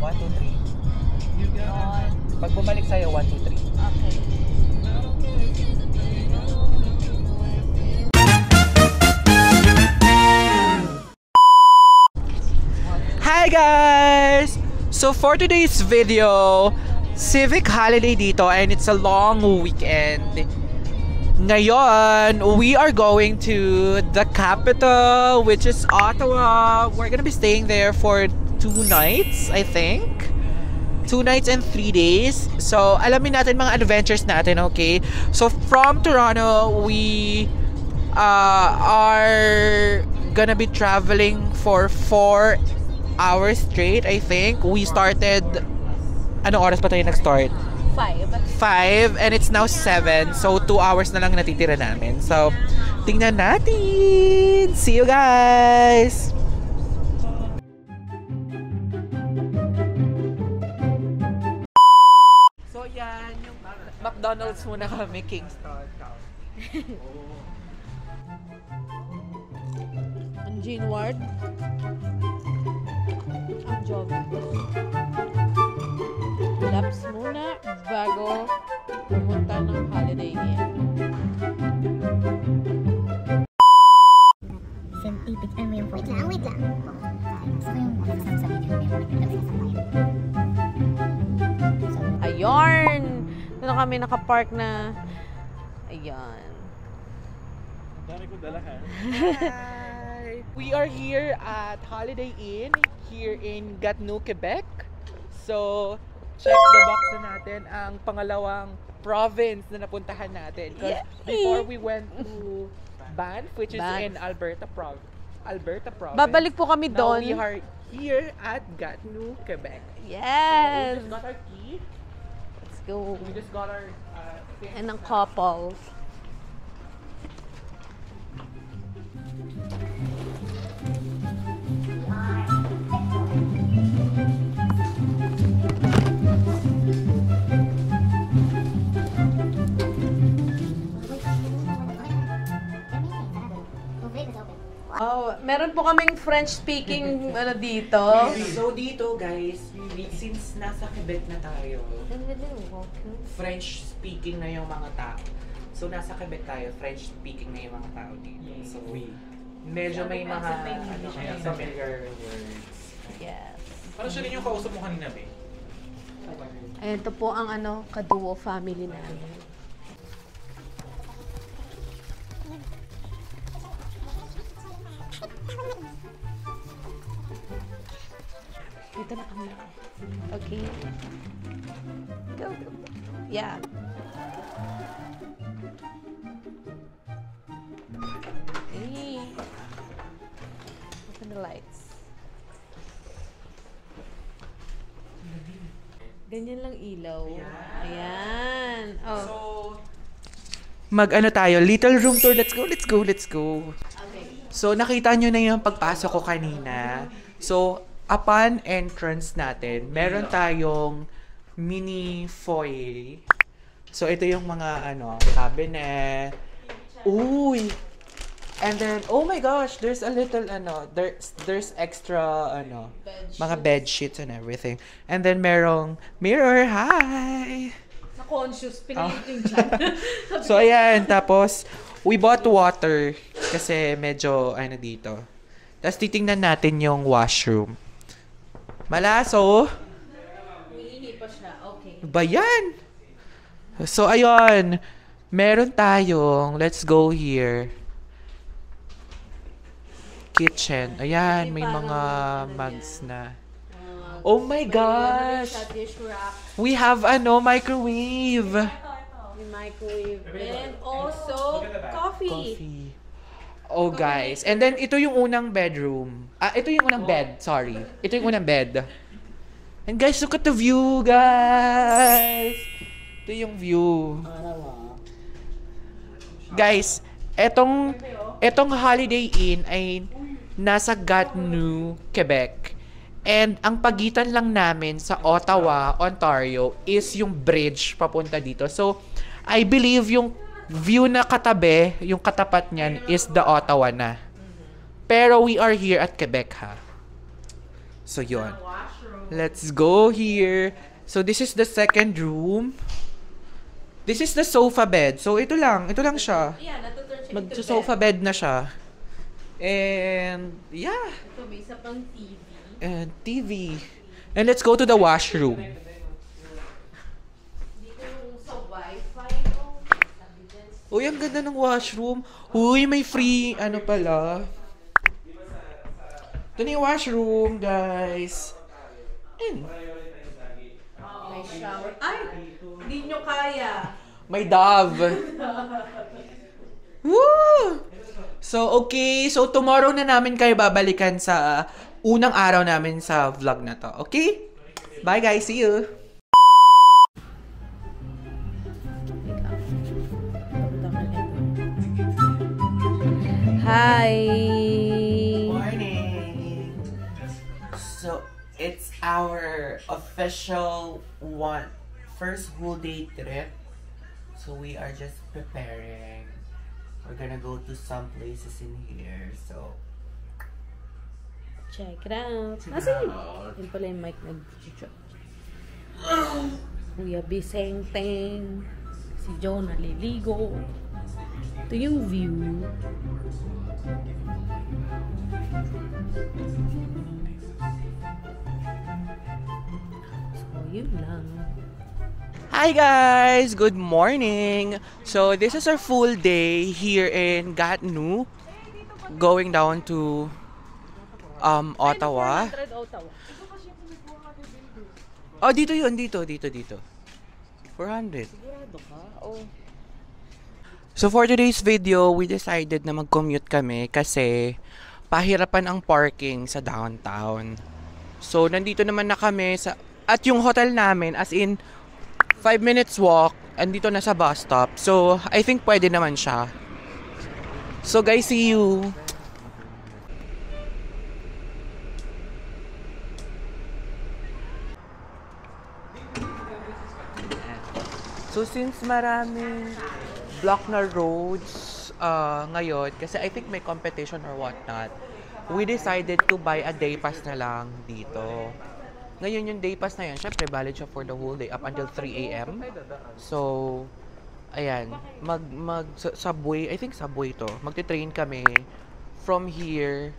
1, 2, 3. Pag bumalik sa'yo, 1, 2, 3. Okay. Hi guys! So for today's video, civic holiday dito and it's a long weekend. Ngayon, we are going to the capital, which is Ottawa. We're gonna be staying there for 2 nights, I think. 2 nights and 3 days. So, alamin natin mga adventures natin, okay? So, from Toronto, we are gonna be traveling for 4 hours straight, I think. We started... Anong oras pa tayo nag-start? 5 and it's now 7, so 2 hours na lang natitira namin. So, tingnan natin! See you guys! So, yan, yung McDonald's muna kami, Kingston. Ang Gene Ward. Ang job. Laps muna bago pumunta ng Holiday Inn. Scientific, ano yung point? Wait lang. Gusto ko yung makasama sa video na yung Ayun! Doon na kami nakapark na. Ayan. Dami ko dala ha. Hi! We are here at Holiday Inn here in Gatineau, Quebec. So, check the box na natin ang pangalawang province na napuntahan natin. Because before we went to Banff, which is in Alberta province. Babalik po kami doon. Now we are here at Gatineau, Quebec. Yes! So we just got our key. Let's go. We just got our And ang couples. Oh, meron po kaming French-speaking ano dito. So dito guys, since nasa Quebec na tayo, French-speaking na yung mga tao. So nasa Quebec tayo, French-speaking na yung mga tao dito. So medyo may mga familiar words. Yes. Parang siya rin yung kausap mo kanina, be. Ayan, ito po ang kaduo family namin. Dito na kami. Okay. Go, go, go. Yeah. Hey. Open the lights. Ganyan lang ilaw. Ayan. Oh. So mag-ano tayo, little room tour. Let's go, let's go, let's go. Okay. So nakita nyo na yung pagpasok ko kanina. So upon entrance natin, meron tayong mini foyer. So ito yung mga cabinet. Uy! And then, oh my gosh, there's a little there's extra mga bed sheets and everything. And then merong mirror. Hi. Na-conscious, pinilit yung chan. So ayan, tapos we bought water kasi medyo dito. Tapos titingnan natin yung washroom. Malaso. Umiihi pa siya. Okay. Ba yan? So ayun, meron tayong, let's go here. Kitchen. Ayan, may mga mugs na. Oh my gosh! We have microwave. May microwave. And also, coffee. Oh guys. And then ito yung unang bedroom. Ito yung unang bed. Sorry. Ito yung unang bed. And guys, look at the view, guys. Ito yung view. Guys, etong Holiday Inn ay nasa Gatineau, Quebec. And ang pagitan lang namin sa Ottawa, Ontario is yung bridge papunta dito. So, I believe yung view na katabi, yung katapat niyan is the Ottawa na. Pero we are here at Quebec ha. So, yun. Let's go here. So, this is the second room. This is the sofa bed. So, ito lang siya. Yeah, natutur siya. Mag-sofa bed na siya. And, yeah. Ito, may isa pang TV. And TV. And let's go to the washroom. Dito yung sa wifi, no? Uy, ang ganda ng washroom. Uy, may free, ano pala. Ito na yung washroom, guys. And, May shower. Ay! Hindi nyo kaya. may dove. Woo! So, okay. So, tomorrow na namin kayo babalikan sa unang araw namin sa vlog na to. Okay? Bye, guys. See you. Hi! Morning. So, it's our official first whole day trip. So, we are just preparing. We're gonna go to some places in here. So, Check it out. Nasaan yun? Yun pala yung mic nag-chucho. Kuya Bisenteng. Si Joe naliligo. Ito yung view. So, yun lang. hi guys! Good morning! So, this is our full day here in Gatineau. Going down to Ottawa. Oh, dito yun. Dito. 400. Sigurado ka? Oh. So, for today's video, we decided na mag-commute kami kasi pahirapan ang parking sa downtown. So, nandito naman na kami at yung hotel namin, as in 5 minutes walk, andito na sa bus stop. So, I think pwede naman siya. So, guys, see you! So, since maraming block na roads ngayon, kasi I think may competition or whatnot, we decided to buy a day pass na lang dito. Ngayon yung day pass na yan, syempre valid siya for the whole day up until 3 a.m. So, ayan, subway, I think subway to. Magte-train kami from here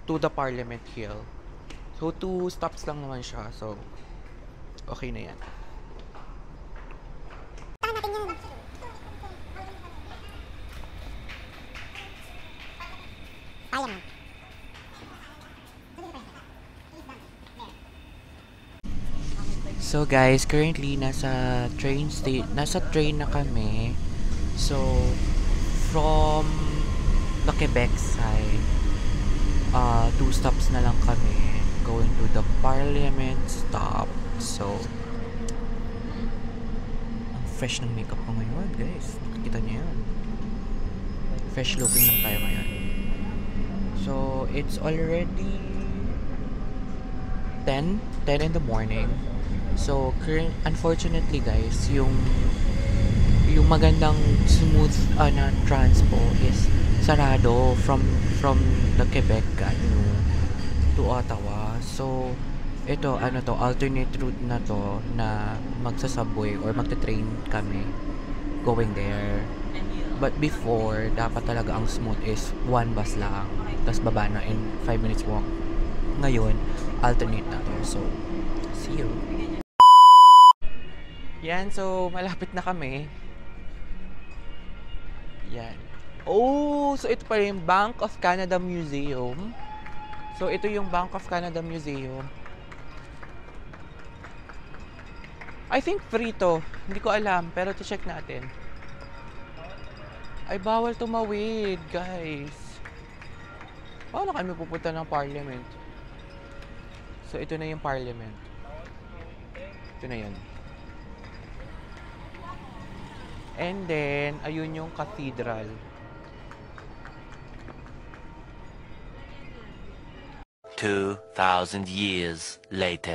to the Parliament Hill. So, 2 stops lang naman siya. So, okay na yan. So guys, currently nasa train na kami. So from the Quebec side, 2 stops na lang kami going to the Parliament stop. So ang fresh ng makeup ko ngayon, guys. Nakikita niyo yan. Fresh looking lang tayo ngayon. So it's already 10 in the morning. So, unfortunately guys, yung magandang smooth na transpo is sarado from the Quebec to Ottawa. So, ito, alternate route na to na magsasubway or magte-train kami going there. But before, dapat talaga ang smooth is 1 bus lang. Tapos baba na in 5 minutes walk. Ngayon, alternate na to. So, see you. Yan, so malapit na kami. Yan. Oh, so ito pala yung Bank of Canada Museum. So ito yung Bank of Canada Museum. I think free to. Hindi ko alam, pero to-check natin. Ay, bawal tumawid, guys. Paano kami pupunta ng Parliament? So ito na yung Parliament. Ito na yan. And then, ayun yung cathedral. "2,000 years later."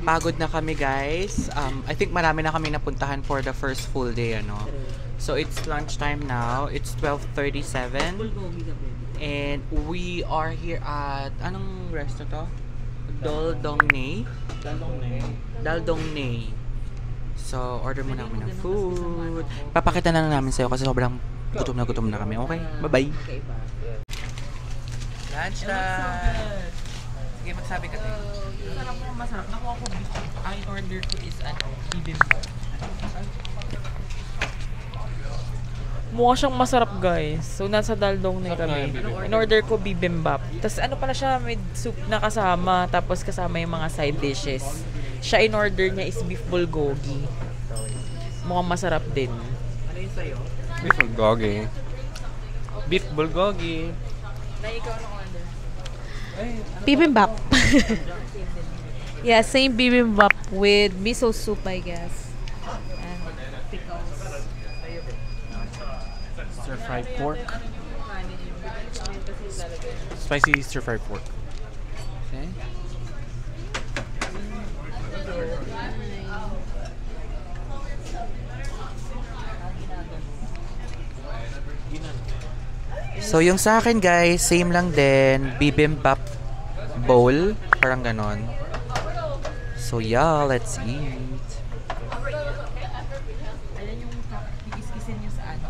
Napagod na kami guys. I think marami na kami napuntahan for the first full day, ano. So it's lunchtime now. It's 12:37. And we are here at, anong resto to? Daldong Nay. So, order muna kami ng food. Papakita na lang namin sa'yo kasi sobrang gutom na kami. Okay? Bye-bye. Lunch time! Sige, magsabi ka tayo. Masarap mo, masarap. Nakuha ko, ang order ko is bibimbap. Mukha siyang masarap guys. So nasa Daldong na kami. In-order ko bibimbap. Tapos ano pala siya, may soup na kasama. Tapos kasama yung mga side dishes. Siya in-order niya is beef bulgogi. Mukhang masarap din. Ano yun sa'yo? Beef bulgogi. Beef bulgogi. Na ikaw ano order? Bibimbap. Yeah, same bibimbap with miso soup, I guess. And pickles. Stir-fried pork. Spicy stir-fried pork. Okay. So yung sa akin guys, same lang din, bibimbap bowl, parang ganon. So yeah, let's eat. Ayan yung kikis-kisin niyo sa ano.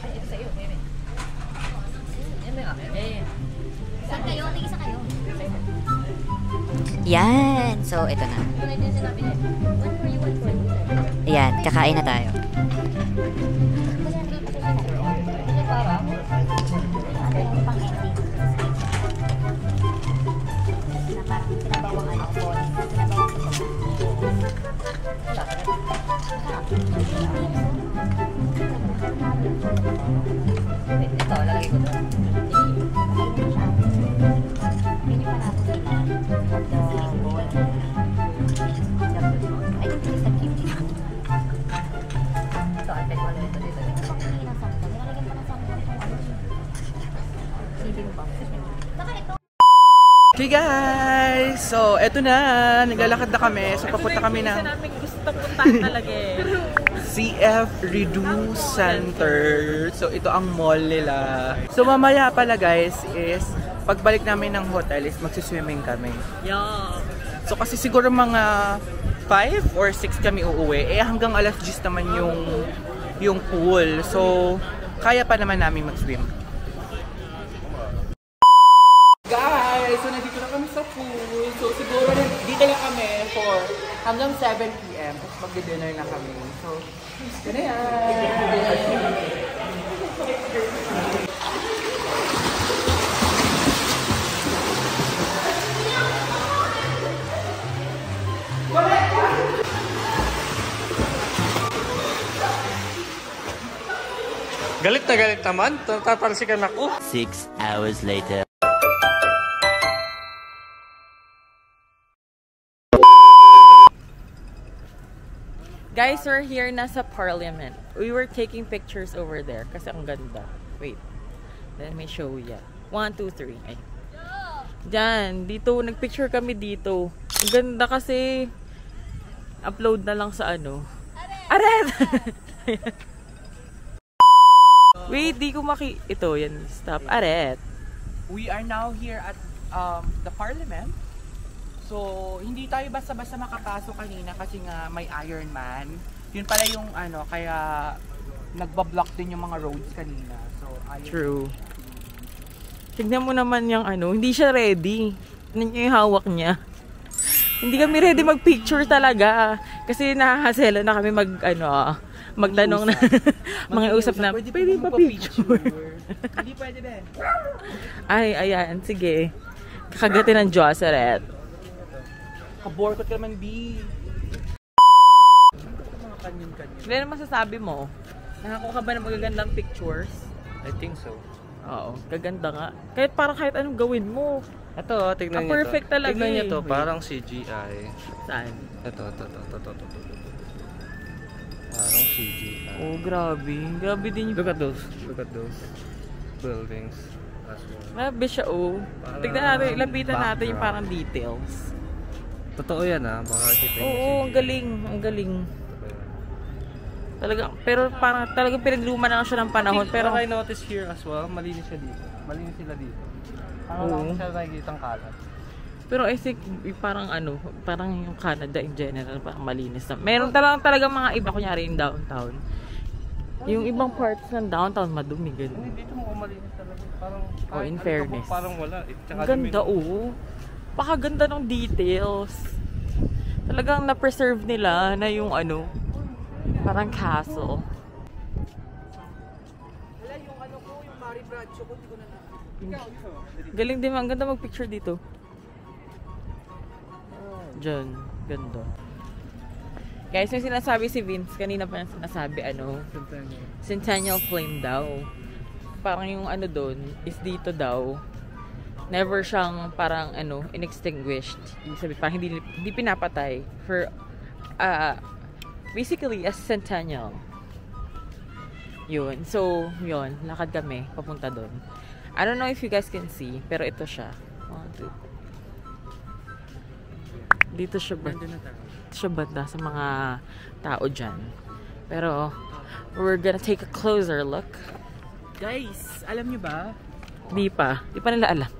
Ito sa'yo, bebe. Yan ba nga? Saan kayo? Tig-isa kayo. Yan! So, ito na. Ito na yung sinabi niya. One for you, one for you. Ayan, kakain na tayo. Ano yung pang-ending? Na parang pinabawang ano ko. Pinabawang ko. Wait, ito, lalagay ko doon. Pili pa natin sila. The bowl. I think this is the kimchi. Ito, antay ko lang ito dito. Pagpili ng sakto. Nilalagyan pa ng sakto kung ano siya. Hindi mo ba? Saka ito. Okay guys! So, eto na. Naglalakad na kami. So, papunta kami ng namin gusto puntahan talaga eh. CF Redo Center. So, ito ang mall nila. So, mamaya pala guys is pagbalik namin ng hotel is magsiswimming kami. Yeah. So, kasi siguro mga 5 or 6 kami uuwi. Eh, hanggang alas 10 naman yung pool. So, kaya pa naman namin mag-swim. Guys, so nandito na kami sa pool. So siguro dito na kami for hanggang 7 PM. Tapos magdi-dinner na kami. So, yun na yan. Galit naman. Tatalsikan ako. 6 hours later. Guys, we're here na sa Parliament. We were taking pictures over there kasi ang ganda. Wait. Let me show ya. 1, 2, 3. Ay. Diyan. Dito. Nagpicture kami dito. Ang ganda kasi upload na lang sa ano. Aret! Wait, di ko Ito, yan. Stop. Aret. We are now here at the Parliament. So, hindi tayo basta-basta makapasok kanina kasi nga may Iron Man. Yun pala yung ano, kaya nagbablock din yung mga roads kanina. So, Iron True. Tignan mo naman yung ano, hindi siya ready. Tignan niyo yung hawak niya. Hindi kami ready mag-picture talaga. Kasi nahahasela na kami magtanong na mga usap na, pwede pa picture. Hindi pwede ba? Ay, ayan, sige. Kakagatin ng Jocelyn. Kaborkot ka naman, B. Ano naman masasabi mo? Nakakuha ka ba ng magagandang pictures? I think so. Oo, gaganda nga. Kahit anong gawin mo. Ito, tignan niyo to. Perfect talaga Tignan niyo eh. to, parang CGI. Saan? Ito. Parang CGI. Oh, grabe. Grabe din yung... Look at those buildings. as well. Grabe siya, oh. Parang Tignan natin, lapitan natin yung background. parang details. Totoo yan baka kita niyo Oo, ang galing, ang galing. Talaga, pero parang talagang pinagluma na lang siya ng panahon. Pero I notice here as well, malinis siya dito. Malinis sila dito. Parang Oo. wala ko siya nakikitang kalat. Pero I think parang parang yung Canada in general parang malinis na. Meron talaga mga iba, kunyari yung downtown. Yung ibang parts ng downtown madumi ganun. Hindi dito mo malinis talaga. Parang Oh, in ano ka fairness. ba, parang wala. Tsaka Ang ganda, oh. Pakaganda ng details. Talagang na-preserve nila na yung parang castle. Galing din, ang ganda mag-picture dito. Diyan, ganda. Guys, may sinasabi si Vince, kanina pa sinasabi, Centennial Flame daw. Parang yung doon, is dito daw. Never siyang parang inextinguished. Ibig sabihin, parang hindi pinapatay for, basically, a centennial. Yun. So, yun. Lakad kami, papunta doon. I don't know if you guys can see, pero ito siya. 1, 2. Dito siya banda sa mga tao dyan. Pero, we're gonna take a closer look. Guys, alam nyo ba? Di pa nila alam.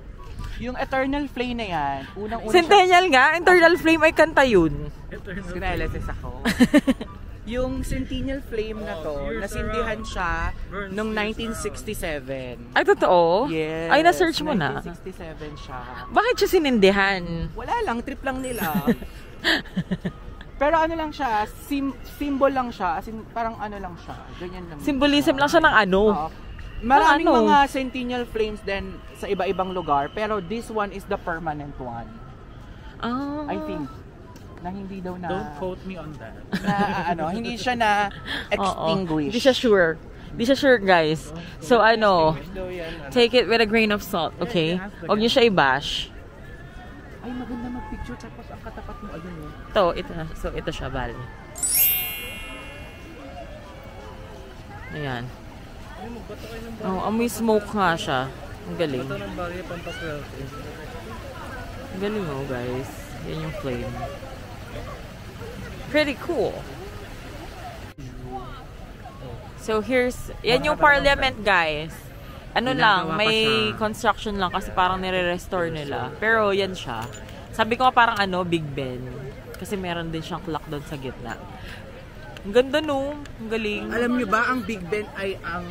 Yung Eternal Flame na yan, unang-una Centennial nga, Eternal Flame ay kanta yun. Sinailasis ako. Yung Centennial Flame na to, nasindihan siya noong 1967. Ay, totoo? Yes. Ay, na-search mo na? 1967 siya. Bakit siya sinindihan? Wala lang, trip lang nila. Pero lang siya, symbol lang siya, as in, parang lang siya, ganyan lang. Symbolism lang siya ng Oo. Maraming Ano? mga Centennial Flames din sa iba-ibang lugar, pero this one is the permanent one. Ah. I think. Na hindi daw na... Don't quote me on that. Na hindi siya na extinguish. Hindi siya sure. Hindi siya sure, guys. So, take it with a grain of salt, okay? Huwag niyo siya i-bash. Ay, maganda mag-picture tapos ang katapat mo, Ito siya, bali. Ayan. Oh, amoy smoke nga siya. Ang galing. Ito ng bagay pampaswerte. Ang galing, guys. Yan yung flame. Pretty cool. So yan yung parliament, guys. May construction lang kasi parang nire-restore nila. Pero yan siya. Sabi ko parang Big Ben. Kasi meron din siyang clock doon sa gitna. Ang ganda ang galing. Alam nyo ba, ang Big Ben ay ang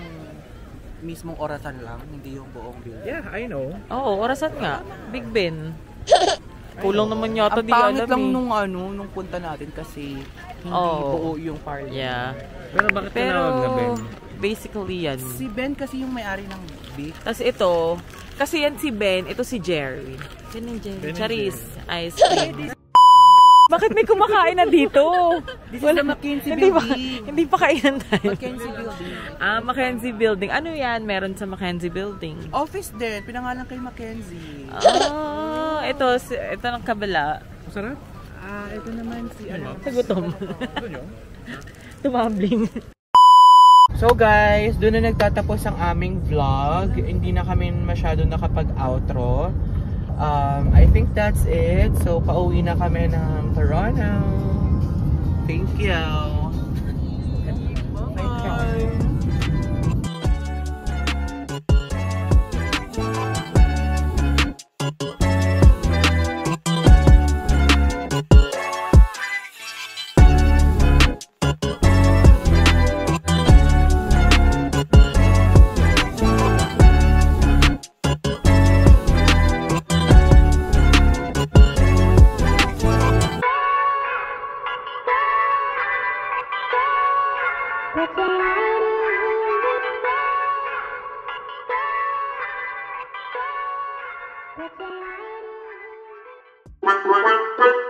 mismong orasan lang, hindi yung buong building. Yeah, I know. Oo, orasan nga. Big Ben. Kulang naman yata Ang di alam pangit lang nung punta natin kasi hindi buo yung parliament. Yeah. Pero bakit tinawag na Ben? Basically yan. Si Ben kasi yung may-ari ng Big. Tapos ito, kasi yan si Ben, ito si Jerry. Yan yung Jerry. Ben and Charis, ice cream. Bakit may kumakain na dito? This is the Mackenzie Building. Hindi pa kainan tayo. Mackenzie Building. Mackenzie Building. Ano yan? Meron sa Mackenzie Building. Office din, pinangalan kay Mackenzie. Ito ng kabila. Masarap? Ito naman si Sagutom. Tumambling. So guys, doon na nagtatapos ang aming vlog. Hindi na kami masyado nakapag-outro. I think that's it. So pauwi na kami ng Toronto. Thank you. Bye. That's